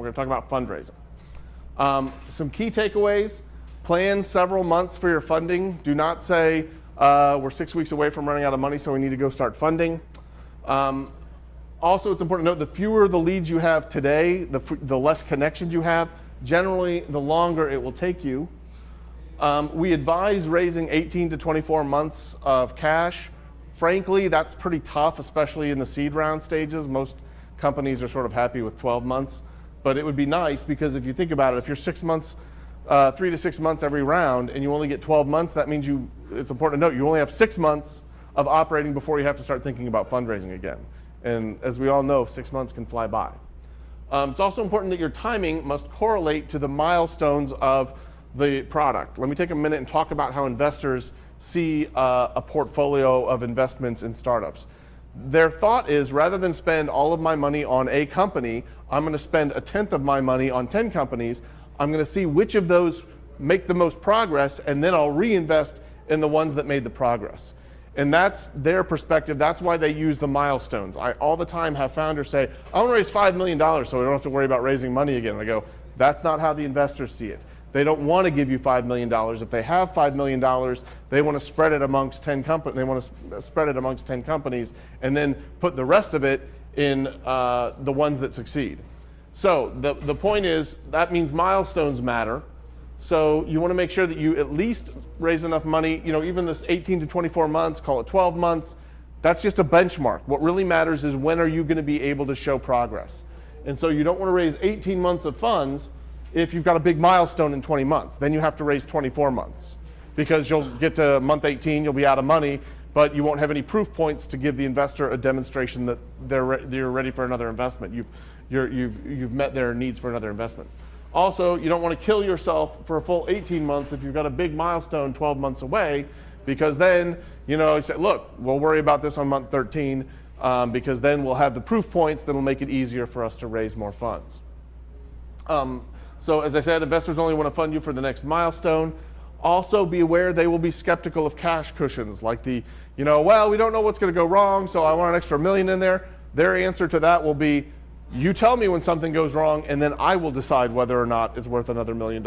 We're going to talk about fundraising. Some key takeaways: plan several months for your funding. Do not say we're 6 weeks away from running out of money, so we need to go start funding. Also, it's important to note the fewer the leads you have today, the less connections you have. Generally, the longer it will take you. We advise raising 18 to 24 months of cash. Frankly, that's pretty tough, especially in the seed round stages. Most companies are sort of happy with 12 months, but it would be nice because if you think about it, if you're 6 months, 3 to 6 months every round, and you only get 12 months, that means it's important to note you only have 6 months of operating before you have to start thinking about fundraising again. And as we all know, 6 months can fly by. It's also important that your timing must correlate to the milestones of the product. Let me take a minute and talk about how investors see a portfolio of investments in startups. Their thought is, rather than spend all of my money on a company, I'm going to spend a tenth of my money on 10 companies. I'm going to see which of those make the most progress, and then I'll reinvest in the ones that made the progress. And that's their perspective. That's why they use the milestones. I all the time have founders say, I want to raise $5 million so we don't have to worry about raising money again. And I go, that's not how the investors see it. They don't want to give you $5 million. If they have $5 million, they want to spread it amongst 10 companies. They want to spread it amongst 10 companies and then put the rest of it in the ones that succeed. So the point is that means milestones matter. So you want to make sure that you at least raise enough money, even this 18 to 24 months, call it 12 months, that's just a benchmark. What really matters is when are you going to be able to show progress. And so you don't want to raise 18 months of funds if you've got a big milestone in 20 months. Then you have to raise 24 months because you'll get to month 18, you'll be out of money, but you won't have any proof points to give the investor a demonstration that you're ready for another investment. You've met their needs for another investment. Also, you don't want to kill yourself for a full 18 months if you've got a big milestone 12 months away, because then, you say, look, we'll worry about this on month 13 because then we'll have the proof points that'll make it easier for us to raise more funds. So as I said, investors only want to fund you for the next milestone. Also be aware they will be skeptical of cash cushions, like well, we don't know what's going to go wrong, so I want an extra $1 million in there. Their answer to that will be, you tell me when something goes wrong, and then I will decide whether or not it's worth another $1 million.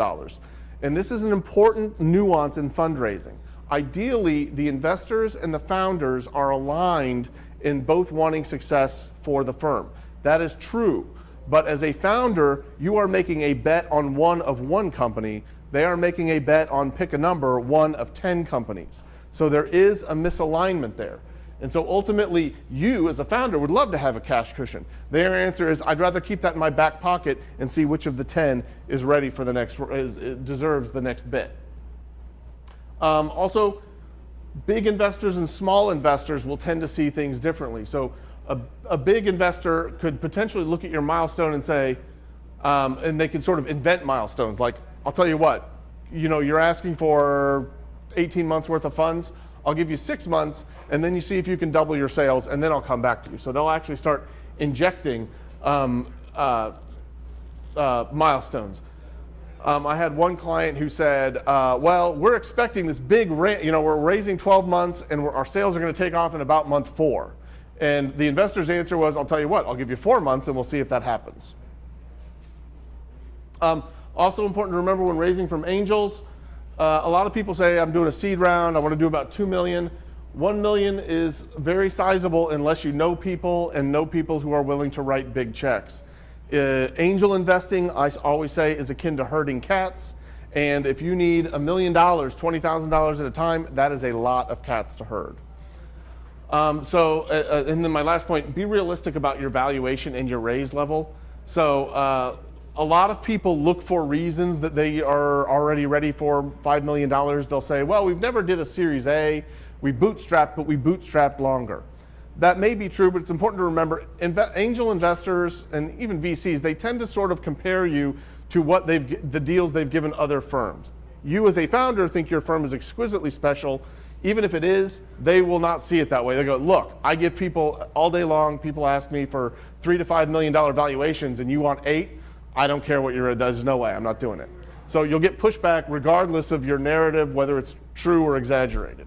And this is an important nuance in fundraising. Ideally, the investors and the founders are aligned in both wanting success for the firm. That is true. But as a founder, you are making a bet on one company. They are making a bet on, pick a number, 1 of 10 companies. So there is a misalignment there. And so ultimately, you as a founder would love to have a cash cushion. Their answer is, I'd rather keep that in my back pocket and see which of the 10 is ready for the next, deserves the next bit. Also, big investors and small investors will tend to see things differently. So a big investor could potentially look at your milestone and say, and they could sort of invent milestones. Like, I'll tell you what, you're asking for 18 months worth of funds. I'll give you 6 months, and then you see if you can double your sales, and then I'll come back to you. So they'll actually start injecting milestones. I had one client who said, well, we're expecting this big, we're raising 12 months, and our sales are going to take off in about month 4. And the investor's answer was, I'll tell you what, I'll give you 4 months, and we'll see if that happens. Also important to remember when raising from angels, a lot of people say, I'm doing a seed round, I want to do about 2 million. 1 million is very sizable unless you know people and know people who are willing to write big checks. Angel investing, I always say, is akin to herding cats. And if you need $1 million, $20,000 at a time, that is a lot of cats to herd. And then my last point, be realistic about your valuation and your raise level. So a lot of people look for reasons that they are already ready for $5 million. They'll say, well, we've never did a Series A. We bootstrapped, but we bootstrapped longer. That may be true, but it's important to remember angel investors and even VCs, they tend to sort of compare you to what the deals they've given other firms. You as a founder think your firm is exquisitely special. Even if it is, they will not see it that way. They go, look, I give people all day long, people ask me for $3 to $5 million valuations and you want 8? I don't care what there's no way, I'm not doing it. So you'll get pushback regardless of your narrative, whether it's true or exaggerated.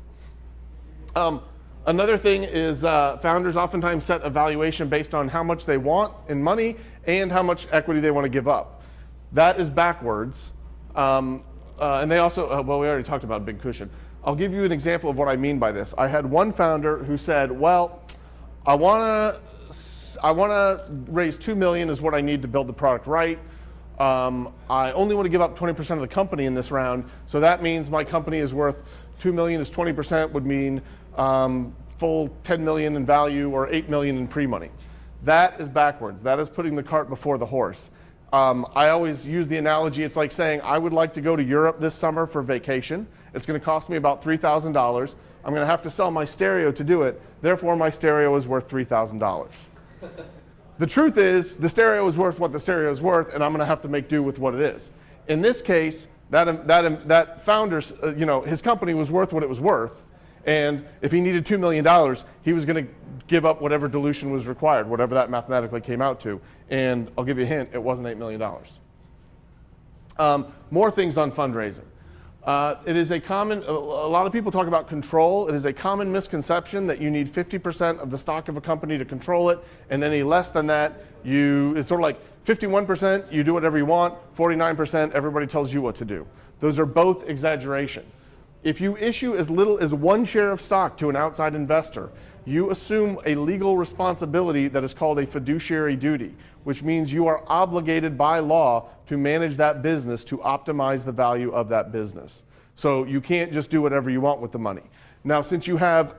Another thing is founders oftentimes set a valuation based on how much they want in money and how much equity they want to give up. That is backwards. And they also, well, we already talked about big cushion. I'll give you an example of what I mean by this. I had one founder who said, well, I want to raise $2 million is what I need to build the product right. I only want to give up 20% of the company in this round, so that means my company is worth $2 million is 20% would mean full $10 million in value or $8 million in pre-money. That is backwards. That is putting the cart before the horse. I always use the analogy, it's like saying I would like to go to Europe this summer for vacation. It's going to cost me about $3,000. I'm going to have to sell my stereo to do it. Therefore, my stereo is worth $3,000. The truth is, the stereo is worth what the stereo is worth, and I'm going to have to make do with what it is. In this case, that founder's, his company was worth what it was worth, and if he needed $2 million, he was going to give up whatever dilution was required, whatever that mathematically came out to. And I'll give you a hint, it wasn't $8 million. More things on fundraising. It is a lot of people talk about control. It is a common misconception that you need 50% of the stock of a company to control it, and any less than that, it's sort of like 51%, you do whatever you want, 49%, everybody tells you what to do. Those are both exaggeration. If you issue as little as 1 share of stock to an outside investor, you assume a legal responsibility that is called a fiduciary duty, which means you are obligated by law to manage that business to optimize the value of that business. So you can't just do whatever you want with the money. Now, since you have,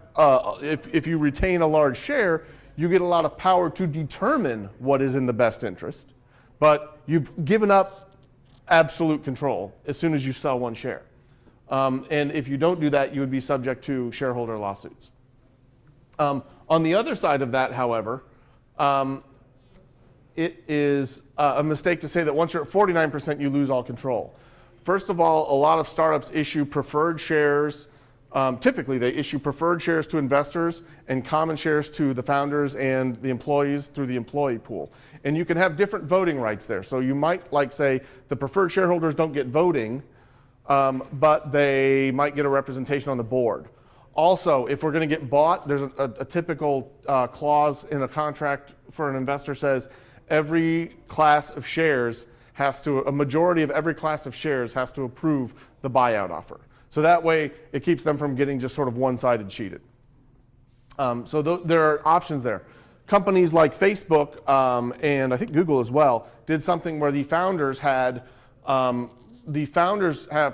if you retain a large share, you get a lot of power to determine what is in the best interest, but you've given up absolute control as soon as you sell 1 share. And if you don't do that, you would be subject to shareholder lawsuits. On the other side of that, however, it is a mistake to say that once you're at 49%, you lose all control. First of all, a lot of startups issue preferred shares. Typically, they issue preferred shares to investors and common shares to the founders and the employees through the employee pool. And you can have different voting rights there. So you might say the preferred shareholders don't get voting, but they might get a representation on the board. Also, if we're going to get bought, there's a typical clause in a contract for an investor says every class of shares a majority of every class of shares has to approve the buyout offer. So that way, it keeps them from getting just sort of one-sided cheated. So there are options there. Companies like Facebook and I think Google as well did something where the founders have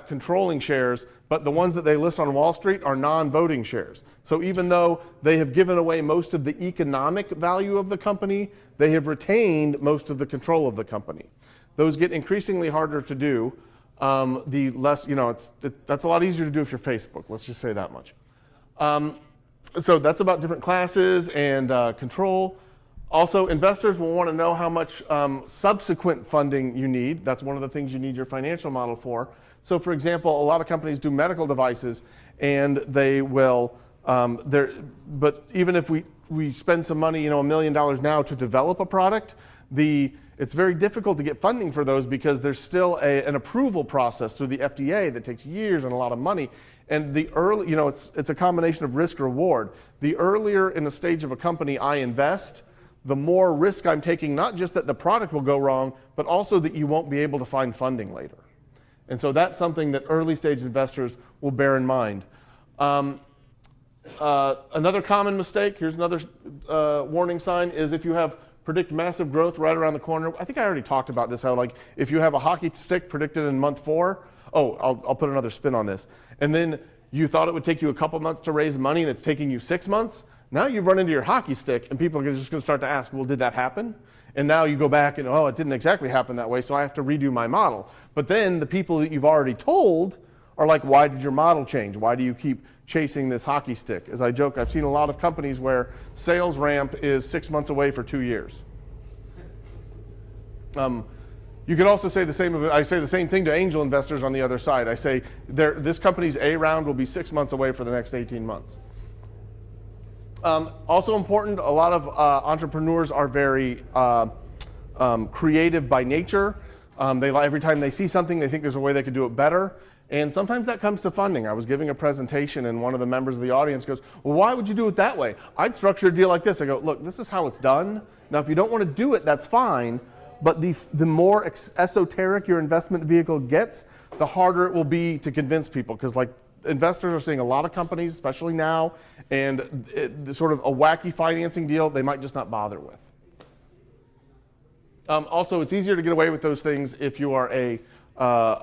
controlling shares, but the ones that they list on Wall Street are non-voting shares. So even though they have given away most of the economic value of the company, they have retained most of the control of the company. Those get increasingly harder to do. The less, that's a lot easier to do if you're Facebook, let's just say that much. So that's about different classes and control. Also, investors will want to know how much subsequent funding you need. That's one of the things you need your financial model for. So for example, a lot of companies do medical devices and they will, but even if we spend some money, $1 million now to develop a product, it's very difficult to get funding for those because there's still an approval process through the FDA that takes years and a lot of money. And it's a combination of risk reward. The earlier in the stage of a company I invest, the more risk I'm taking, not just that the product will go wrong, but also that you won't be able to find funding later. And so that's something that early stage investors will bear in mind. Another common mistake, here's another warning sign, is if you predict massive growth right around the corner. I think I already talked about this, how if you have a hockey stick predicted in month 4, I'll put another spin on this. And then you thought it would take you a couple months to raise money and it's taking you 6 months. Now you've run into your hockey stick and people are just going to start to ask, well, did that happen? And now you go back and, it didn't exactly happen that way, so I have to redo my model. But then the people that you've already told are like, why did your model change? Why do you keep chasing this hockey stick? As I joke, I've seen a lot of companies where sales ramp is 6 months away for 2 years. You could also say the same. I say the same thing to angel investors on the other side. I say this company's A round will be 6 months away for the next 18 months. Also important, a lot of entrepreneurs are very creative by nature. Every time they see something, they think there's a way they could do it better. And sometimes that comes to funding. I was giving a presentation and one of the members of the audience goes, well, why would you do it that way? I'd structure a deal like this. I go, look, this is how it's done. Now, if you don't want to do it, that's fine. But the more esoteric your investment vehicle gets, the harder it will be to convince people. Because like investors are seeing a lot of companies, especially now, and sort of a wacky financing deal they might just not bother with. Also, it's easier to get away with those things if you are a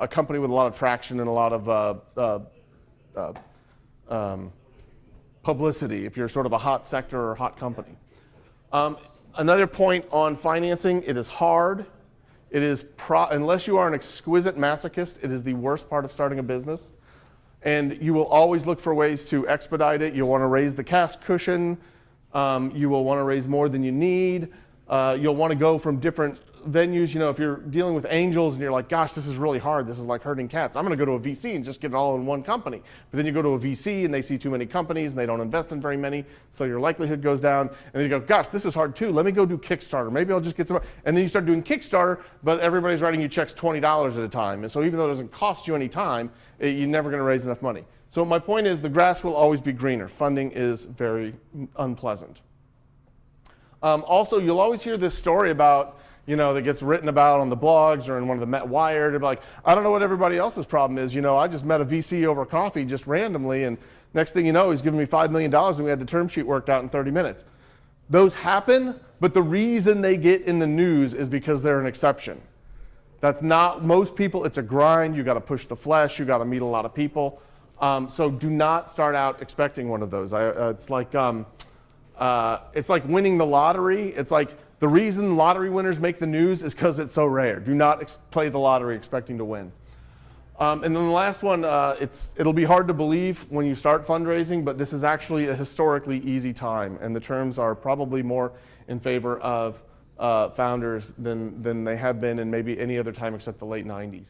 company with a lot of traction and a lot of publicity, if you're sort of a hot sector or hot company. Another point on financing, it is hard. It is, unless you are an exquisite masochist, it is the worst part of starting a business. And you will always look for ways to expedite it. You'll want to raise the cash cushion. You will want to raise more than you need. You'll want to go from different venues. You know, if you're dealing with angels and you're like, gosh, this is really hard. This is like herding cats. I'm going to go to a VC and just get it all in one company. But then you go to a VC and they see too many companies and they don't invest in very many. So your likelihood goes down. And then you go, gosh, this is hard too. Let me go do Kickstarter. Maybe I'll just get some. And then you start doing Kickstarter, but everybody's writing you checks $20 at a time. And so even though it doesn't cost you any time, you're never going to raise enough money. So my point is the grass will always be greener. Funding is very unpleasant. Also, you'll always hear this story about, you know, that gets written about on the blogs or in one of the Wired. They're like, I don't know what everybody else's problem is. You know, I just met a VC over coffee just randomly, and next thing you know, he's giving me $5 million, and we had the term sheet worked out in 30 minutes. Those happen, but the reason they get in the news is because they're an exception. That's not most people. It's a grind. You got to push the flesh. You got to meet a lot of people. So do not start out expecting one of those. It's like winning the lottery. It's like the reason lottery winners make the news is because it's so rare. Do not play the lottery expecting to win. And then the last one, it'll be hard to believe when you start fundraising, but this is actually a historically easy time, and the terms are probably more in favor of founders than they have been in maybe any other time except the late 90s.